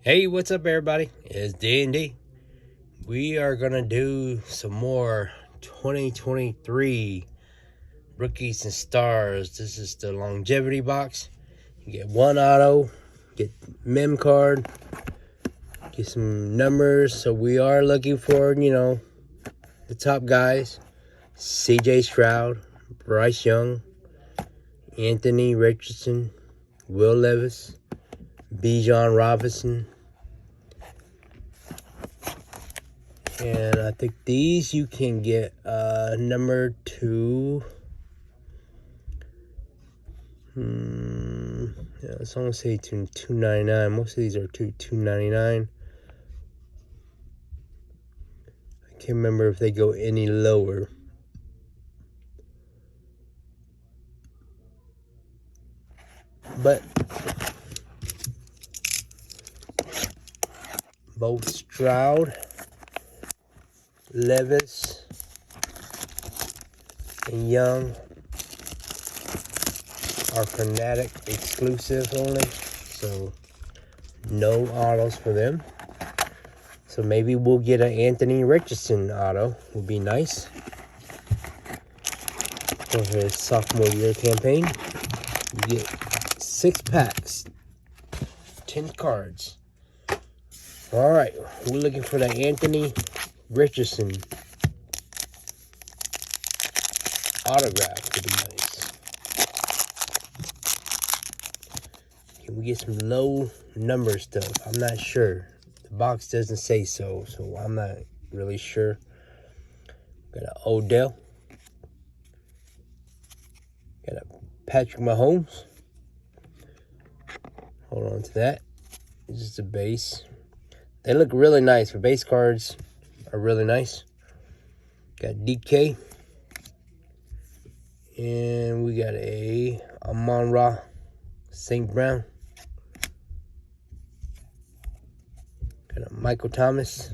Hey, what's up, everybody? It's D&D. We are gonna do some more 2023 rookies and stars. This is the longevity box. You get one auto, get mem card, get some numbers. So we are looking for, the top guys: C.J. Stroud, Bryce Young, Anthony Richardson, Will Levis, Bijan Robinson. And I think these you can get number 2. Yeah, it's only say $2.99. Most of these are $2.99. I can't remember if they go any lower. But both Stroud, Levis, and Young are Fanatic exclusive only, so no autos for them. So maybe we'll get an Anthony Richardson auto. Would be nice for his sophomore year campaign. You get 6 packs, 10 cards. All right, we're looking for the Anthony Richardson autograph. Would be nice. Can we get some low number stuff? I'm not sure. The box doesn't say so I'm not really sure. Got an Odell. Got a Patrick Mahomes. Hold on to that. This is the base. They look really nice. For base cards are really nice. Got DK. And we got a Amon-Ra St. Brown. Got a Michael Thomas.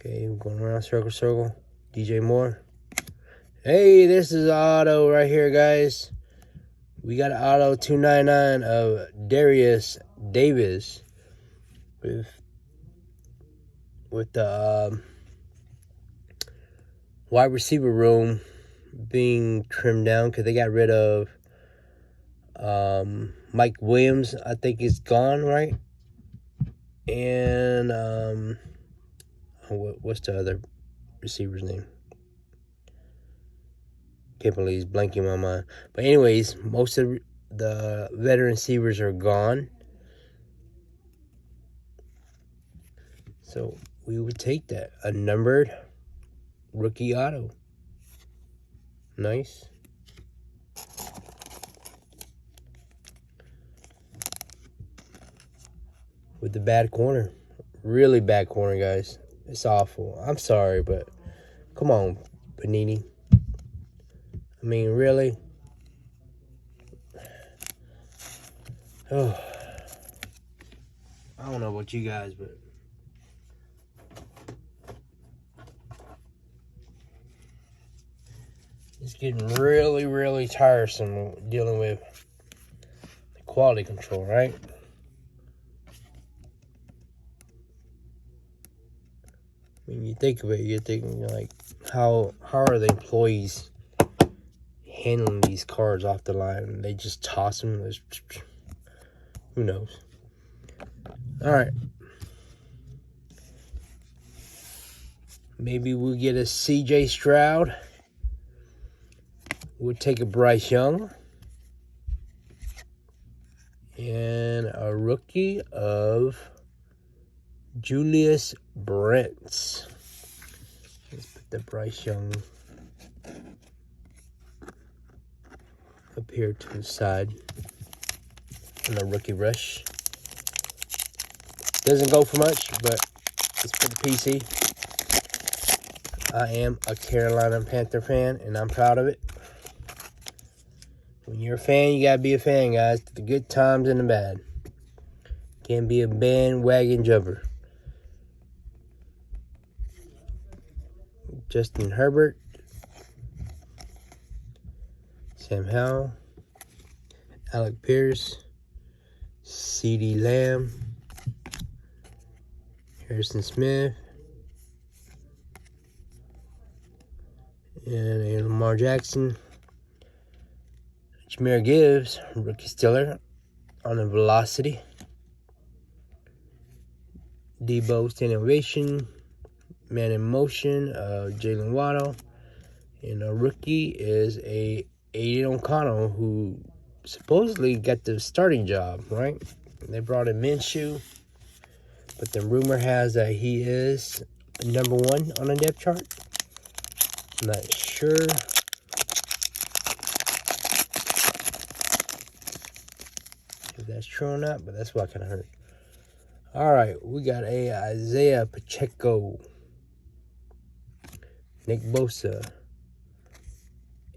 Okay, we're going around circle. DJ Moore. Hey, this is auto right here, guys. We got an auto 299 of Darius Davis with the wide receiver room being trimmed down because they got rid of Mike Williams. I think is gone, right? And what's the other receiver's name? Can't believe he's blanking my mind. But anyways, most of the veteran receivers are gone. So we would take that. A numbered rookie auto. Nice. With the bad corner. Really bad corner, guys. It's awful. I'm sorry, but come on, Panini. I mean, really? Oh. I don't know about you guys, but it's getting really, really tiresome dealing with the quality control, right? I mean, you think of it, you're thinking like, how are the employees handling these cards off the line? They just toss them. Who knows? All right. Maybe we'll get a C.J. Stroud. We'll take a Bryce Young. And a rookie of Julius Brents. Let's put the Bryce Young up here to the side. And the rookie rush. Doesn't go for much, but it's for the PC. I am a Carolina Panther fan, and I'm proud of it. When you're a fan, you gotta be a fan, guys. The good times and the bad. Can't be a bandwagon jumper. Justin Herbert. Sam Howell. Alec Pierce. CeeDee Lamb, Harrison Smith, and a Lamar Jackson. Jahmyr Gibbs, rookie Steeler on a velocity. Debo standing ovation. Man in motion of Jalen Waddle. And a rookie is a Aiden O'Connell, who supposedly got the starting job, right? They brought in Minshew, but the rumor has that he is number 1 on the depth chart. I'm not sure. If that's true or not, but that's what I kind of heard. All right, we got a Isaiah Pacheco, Nick Bosa,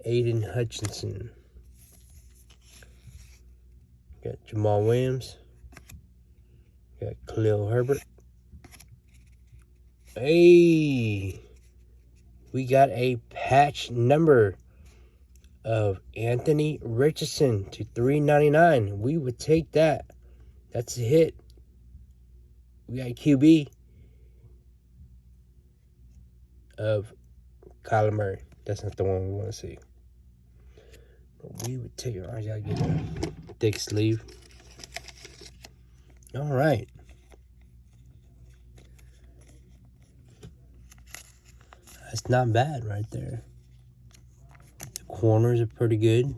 Aiden Hutchinson. Got Jamal Williams. Got Khalil Herbert. Hey, we got a patch number of Anthony Richardson to $3.99. We would take that. That's a hit. We got QB of Kyler Murray. That's not the one we want to see. But we would take it. I gotta get a thick sleeve. All right. That's not bad right there. The corners are pretty good.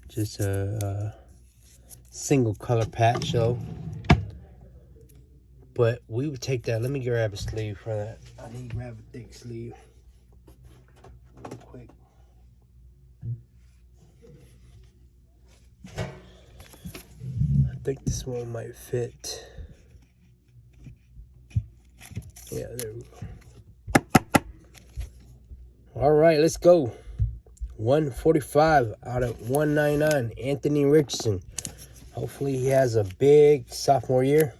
Just a single color patch, though. But we would take that. Let me grab a sleeve for that. I need to grab a thick sleeve real quick. I think this one might fit. Yeah, there we go. All right, let's go. 145 out of 199. Anthony Richardson. Hopefully he has a big sophomore year.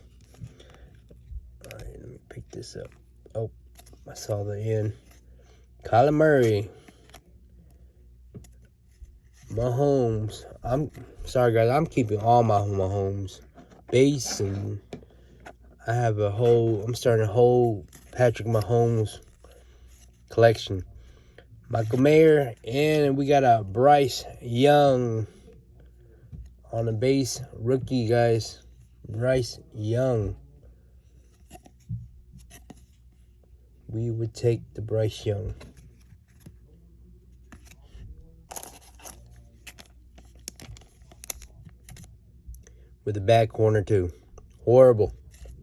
All right, let me pick this up. Oh, I saw the end. Kyler Murray. Mahomes. I'm sorry, guys. I'm keeping all my Mahomes base, and I'm starting a whole Patrick Mahomes collection. Michael Mayer, and we got a Bryce Young on the base. Rookie, guys. Bryce Young. We would take the Bryce Young. With a bad corner, too. Horrible.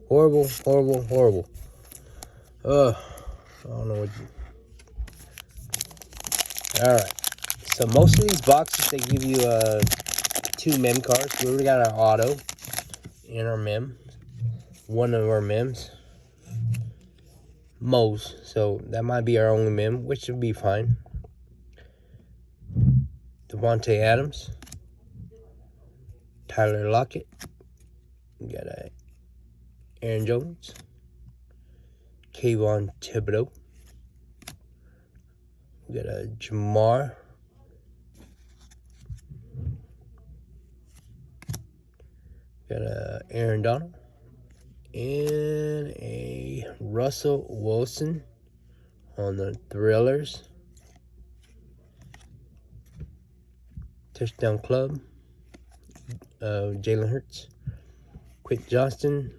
Horrible, horrible, horrible. I don't know what Alright. So most of these boxes, they give you 2 mem cards. We already got our auto and our mem. One of our mems. Most. So that might be our only mem, which would be fine. Devontae Adams. Tyler Lockett. We got Aaron Jones. Kayvon Thibodeau. We got Jamar. Got Aaron Donald. And a Russell Wilson on the Thrillers. Touchdown Club. Jalen Hurts. Quick Johnston.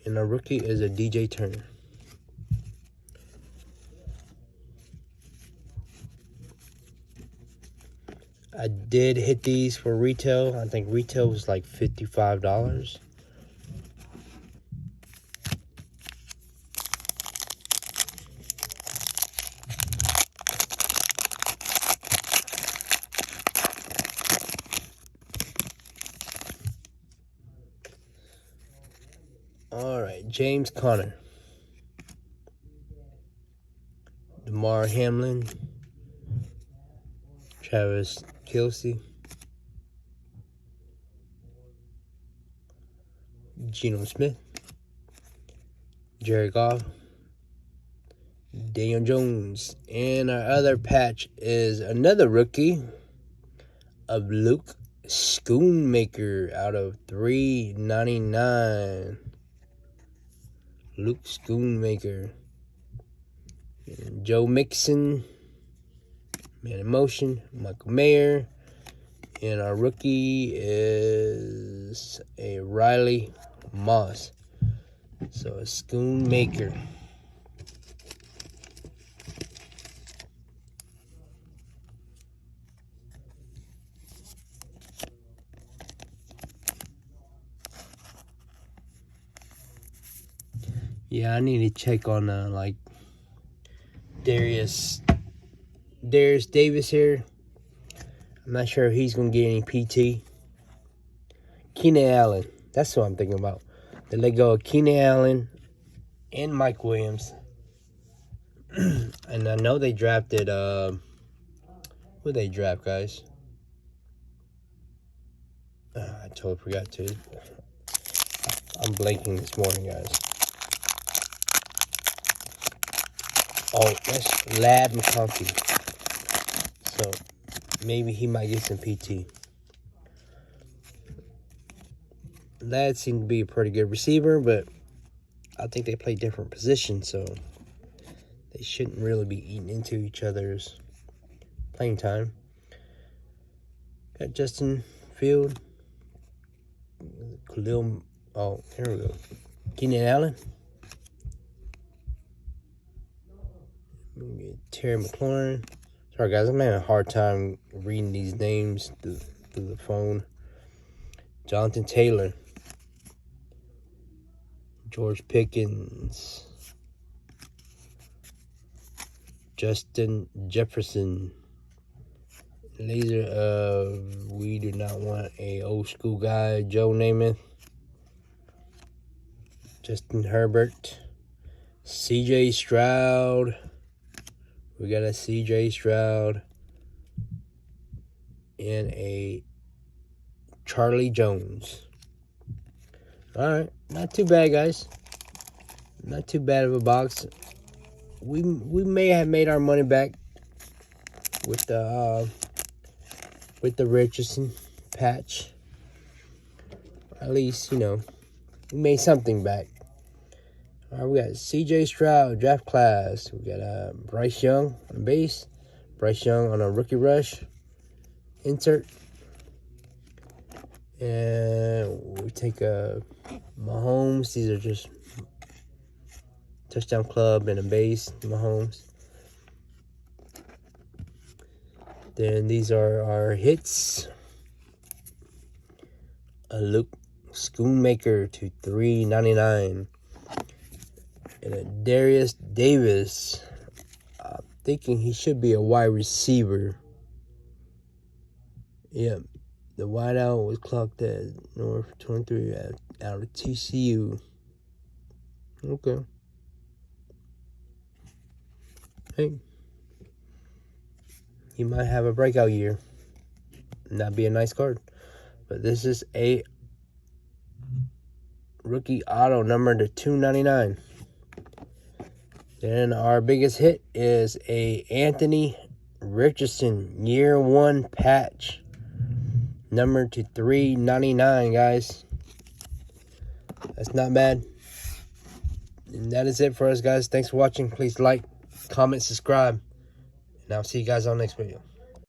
And our rookie is a DJ Turner. I did hit these for retail. I think retail was like $55. All right, James Conner. DeMar Hamlin. Travis Kelce. Geno Smith. Jared Goff. Daniel Jones. And our other patch is another rookie. of Luke Schoonmaker out of 399. Luke Schoonmaker. And Joe Mixon, Man in Motion, Michael Mayer. And our rookie is a Riley Moss. So a Schoonmaker. Yeah, I need to check on like Darius Davis here. I'm not sure if he's gonna get any PT. Keenan Allen, that's what I'm thinking about. They let go of Keenan Allen and Mike Williams. And I know they drafted who they draft, guys? I totally forgot to. I'm blanking this morning, guys. Oh, that's Lad McConkey. So maybe he might get some PT. Lad seemed to be a pretty good receiver, but I think they play different positions, so they shouldn't really be eating into each other's playing time. Got Justin Field. Khalil. Oh, here we go. Keenan Allen. Terry McLaurin. Sorry, guys. I'm having a hard time reading these names through the phone. Jonathan Taylor. George Pickens. Justin Jefferson. Laser we do not want a old school guy. Joe Namath. Justin Herbert. CJ Stroud. We got a CJ Stroud. And a Charlie Jones. Alright, not too bad, guys. Not too bad of a box. We may have made our money back with the Richardson patch. At least, you know, we made something back. All right, we got CJ Stroud draft class. We got Bryce Young on base. Bryce Young on a rookie rush insert. And we take Mahomes. These are just touchdown club and a base. Mahomes. Then these are our hits. A Luke Schoonmaker to 399. And a Darius Davis. I'm thinking he should be a wide receiver. Yep. The wideout was clocked at North 23 out of TCU. Okay. Hey. He might have a breakout year. Not be a nice card. But this is a rookie auto number to 299. Then our biggest hit is a Anthony Richardson year 1 patch. Number to 399, guys. That's not bad. And that is it for us, guys. Thanks for watching. Please like, comment, subscribe. And I'll see you guys on the next video.